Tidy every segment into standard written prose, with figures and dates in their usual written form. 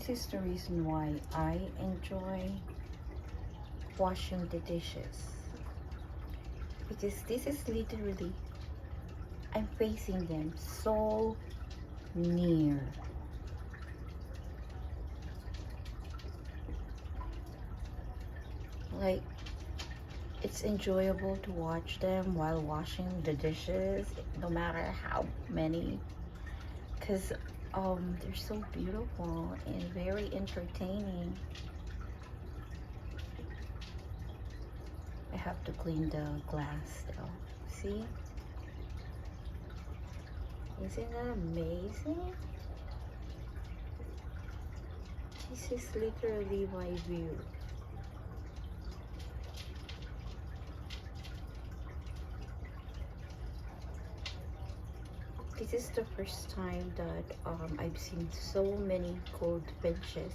This is the reason why I enjoy washing the dishes, because this is literally, I'm facing them so near. Like, it's enjoyable to watch them while washing the dishes, no matter how many, because they're so beautiful and very entertaining. I have to clean the glass though. See? Isn't that amazing? This is literally my view. This is the first time that I've seen so many goldfinches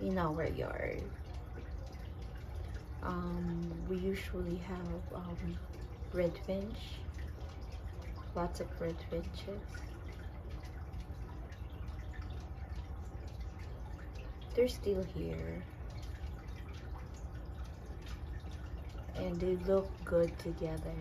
in our yard. We usually have red finch, lots of red finches. They're still here and they look good together.